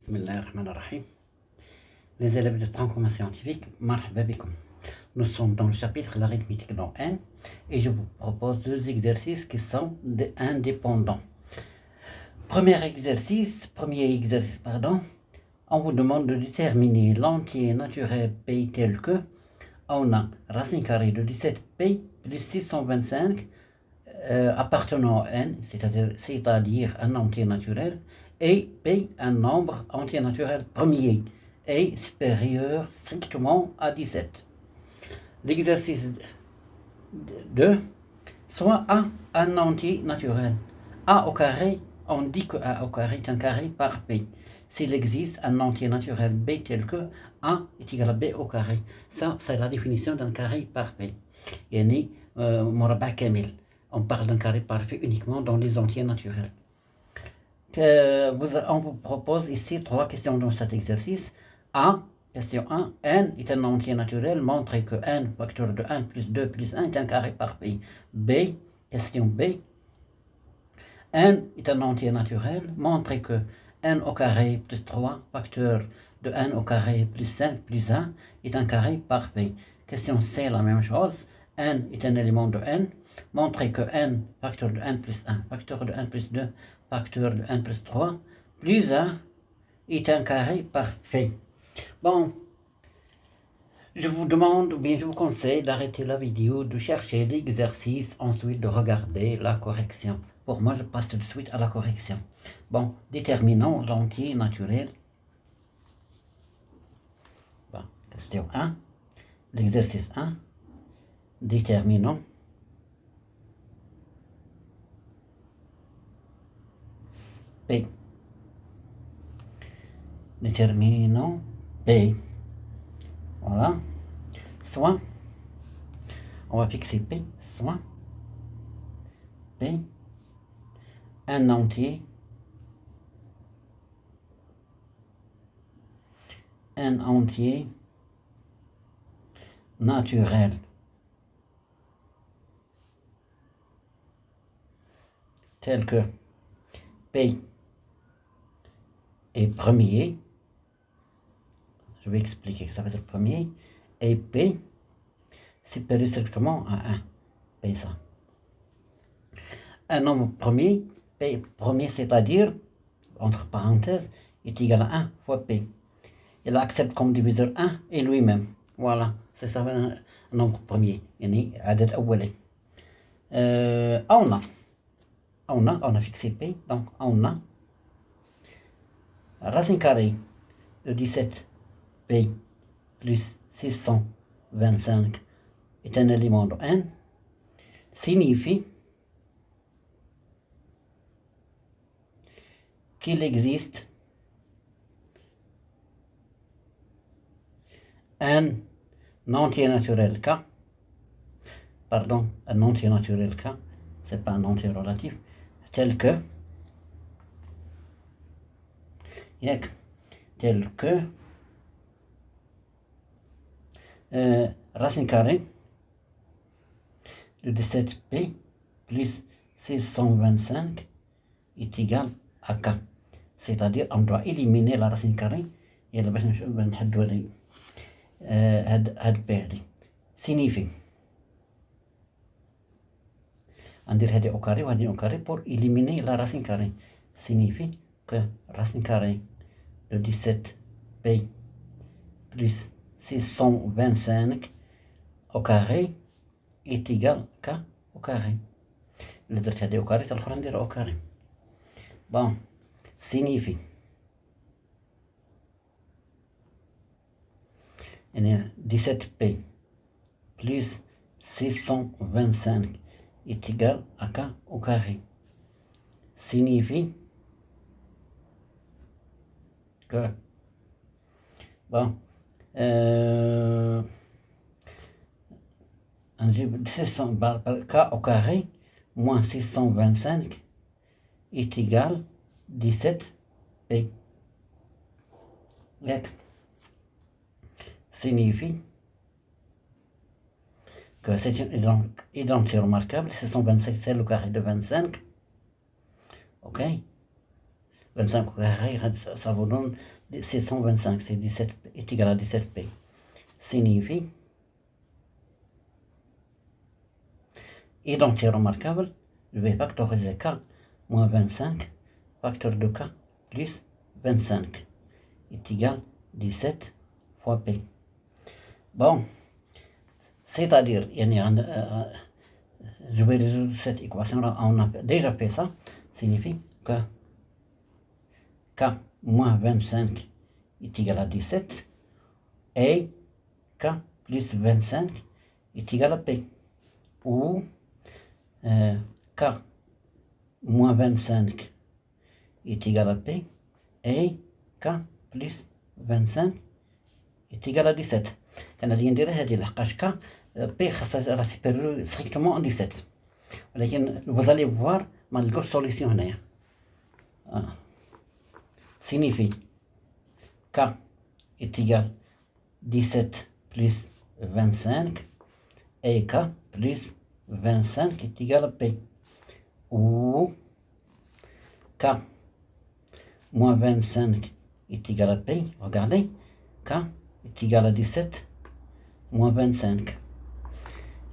Bismillahirrahmanirrahim. Les élèves de transformation scientifique, marhaba bikum. Nous sommes dans le chapitre l'arithmétique dans N et je vous propose deux exercices qui sont indépendants. Premier exercice, on vous demande de déterminer l'entier naturel P tel que on a racine carrée de 17P plus 625 appartenant à N, c'est-à-dire un entier naturel, et P, un nombre entier naturel premier, et supérieur strictement à 17. L'exercice 2, soit A, un entier naturel. A au carré, on dit que A au carré est un carré par P. S'il existe un entier naturel B tel que A est égal à B au carré. Ça, c'est la définition d'un carré par P. Yani, Moraba Kamil. On parle d'un carré parfait uniquement dans les entiers naturels. On vous propose ici trois questions dans cet exercice. A, question 1, n est un entier naturel, montrez que n, facteur de 1 plus 2 plus 1 est un carré parfait. B, question B, n est un entier naturel, montrez que n au carré plus 3, facteur de n au carré plus 5 plus 1 est un carré parfait. Question C, la même chose, n est un élément de n, montrez que n, facteur de n plus 1, facteur de n plus 2, facteur de n plus 3, plus 1 est un carré parfait. Bon, je vous demande, ou bien je vous conseille d'arrêter la vidéo, de chercher l'exercice, ensuite de regarder la correction. Pour moi, je passe tout de suite à la correction. Bon, déterminons l'entier naturel. Bon, question 1, l'exercice 1, déterminons P. Déterminons P. Voilà. Soit, on va fixer P, soit P, un entier naturel tel que P est premier. Je vais expliquer que ça va être le premier. Et P supérieur strictement à 1. P ça. Un nombre premier, P premier, c'est-à-dire, entre parenthèses, est égal à 1 fois P. Il accepte comme diviseur 1 et lui-même. Voilà, c'est ça un nombre premier. يعني عدد أولي. On a fixé P, donc on a racine carrée de 17 P plus 625 est un élément de n, signifie qu'il existe un entier naturel K, un entier naturel K, c'est pas un entier relatif, tel que racine carrée de 17P plus 625 est égal à K. C'est-à-dire, on doit éliminer la racine carrée et la signifie on dirait au carré pour éliminer la racine carrée. Signifie que racine carrée de 17P plus 625 au carré est égal à K au carré. Le درت au carré, c'est le au carré. Bon, signifie 17P plus 625 est égal à K au carré. Signifie que bon, 600 K au carré moins 625 est égal 17P. Signifie que c'est une identité remarquable. 625 c'est le carré de 25. Ok. 25 au carré, ça vous donne 625. C'est 17 est égal à 17p. Signifie identité remarquable. Je vais factoriser k moins 25, facteur de k plus 25 est égal à 17 fois p. Bon, c'est-à-dire, je vais résoudre cette équation. On a déjà fait ça. Signifie que k moins 25 est égal à 17 et k plus 25 est égal à p. Ou k moins 25 est égal à p et k plus 25 est égal à 17. كان غادي ندير هذه لحقاش k p خاصها راه سيبيريور strictement à 17. ولكن vous allez voir ما نلقاوش solution هنايا. Signifie k est égal 17 plus 25 et k plus 25 est égal à p. Ou k moins 25 est égal à p. Regardez, k est égal à 17 moins 25.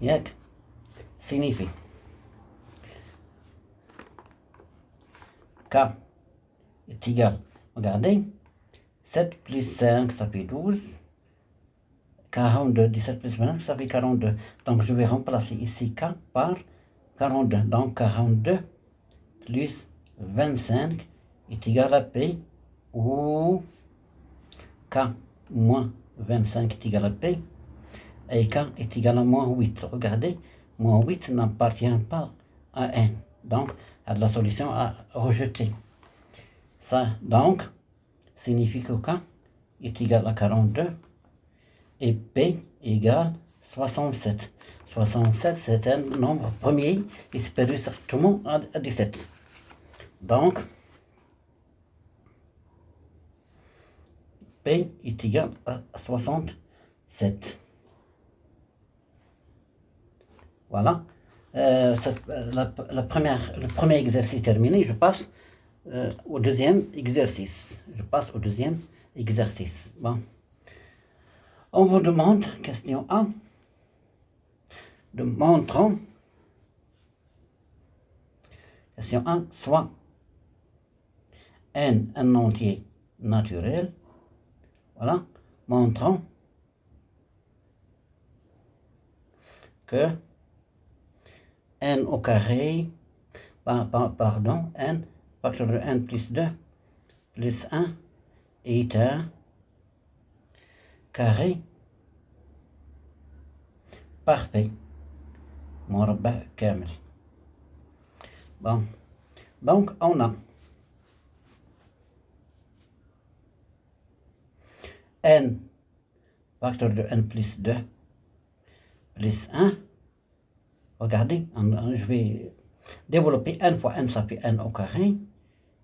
Yak signifie k est égal, regardez, 7 plus 5 ça fait 12, 42, 17 plus 25 ça fait 42. Donc je vais remplacer ici k par 42. Donc 42 plus 25 est égal à p, ou k moins 25 est égal à p, et k est égal à moins 8. Regardez, moins 8 n'appartient pas à n. Donc, la solution à rejeter. Ça, donc, signifie que k est égal à 42 et p égale 67. 67, c'est un nombre premier et supérieur strictement à 17. Donc, p est égal à 67. Voilà. Le premier exercice terminé, je passe au deuxième exercice. Bon. On vous demande, question 1, de montrons, question 1, soit n un entier naturel, voilà, montrons que n au carré, pardon, n, facteur de n plus 2, plus 1, est un carré parfait. مربع كامل. Bon. Donc, on a n, facteur de n plus 2, plus 1. Regardez, je vais développer n fois n, ça fait n au carré.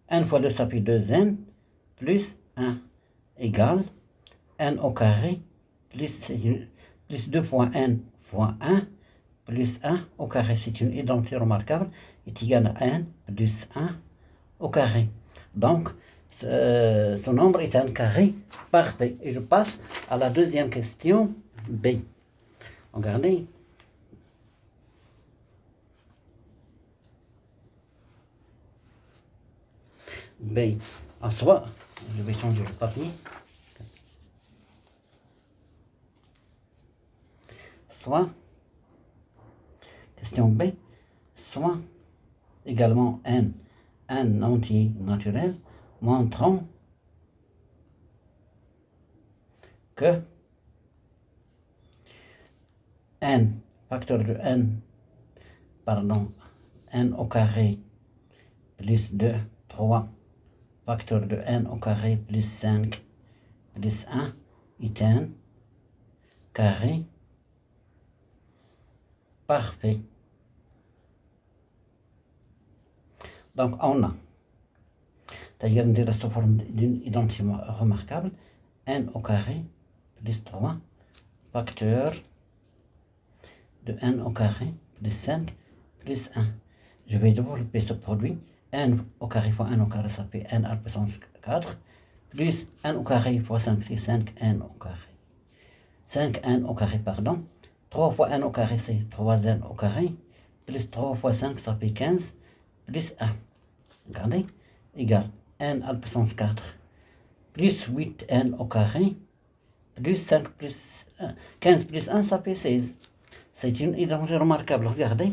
n fois 2, ça fait 2n, plus 1 égale n au carré, plus 2 fois n fois 1, plus 1 au carré. C'est une identité remarquable, est égal à n plus 1 au carré. Donc, ce nombre est un carré parfait. Et je passe à la deuxième question, B. Regardez. B. En soit, je vais changer le papier. Soit, question B, soit également n, un entier naturel, montrant que n, facteur de n, pardon, n au carré plus 2, 3, facteur de n au carré plus 5, plus 1, est un carré parfait. Donc, on a, c'est-à-dire ندير sous forme d'une identité remarquable, n au carré plus 3, facteur de n au carré plus 5 plus 1. Je vais développer ce produit n au carré fois n au carré, ça fait n à la puissance 4, plus n au carré fois 5, c'est 5n au carré. 5n au carré, pardon. 3 fois n au carré, c'est 3n au carré. Plus 3 fois 5, ça fait 15. Plus 1. Regardez. Égale n à la puissance 4. Plus 8n au carré. Plus 5 plus 1. 15 plus 1, ça fait 16. C'est une identité remarquable. Regardez.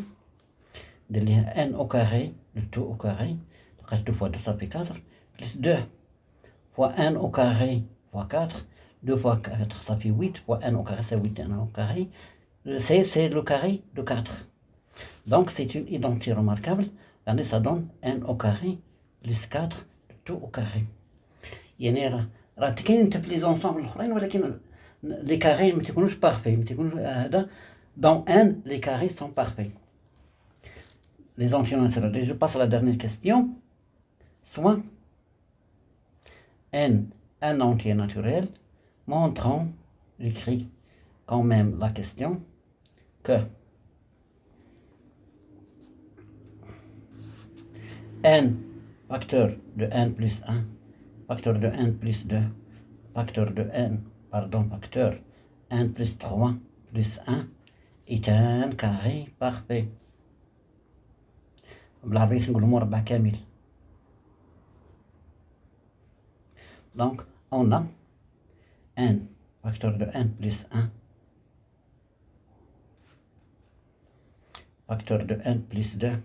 De n au carré, le tout au carré. 2 fois 2, ça fait 4. Plus 2 fois n au carré fois 4. 2 fois 4, ça fait 8. Fois n au carré, c'est 8n au carré. C'est le carré de 4. Donc, c'est une identité remarquable. Regardez, ça donne n au carré plus 4, tout au carré. يعني راه كاين انت في لي زونسومبل الاخرين ولكن لي كاري ما تيكونوش بارفي، ما تيكونوش هذا دون ان لي كاري سون بارفي. Les entiers naturels. Je passe à la dernière question. Soit n un entier naturel montrant, j'écris quand même la question, que n facteur de n plus 1, facteur de n plus 2, facteur de n, facteur n plus 3 plus 1 est un carré parfait. بالعربية نقولوا مربع كامل. Donc, on a n facteur de n plus 1, facteur de n plus 2,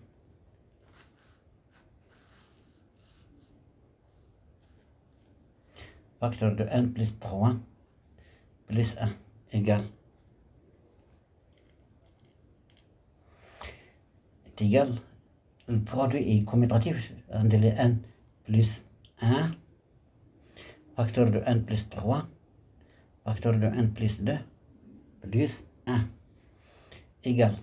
facteur de n plus 3 plus 1 égale le produit est commutatif entre les n plus 1, facteur de n plus 3, facteur de n plus 2 plus 1 égale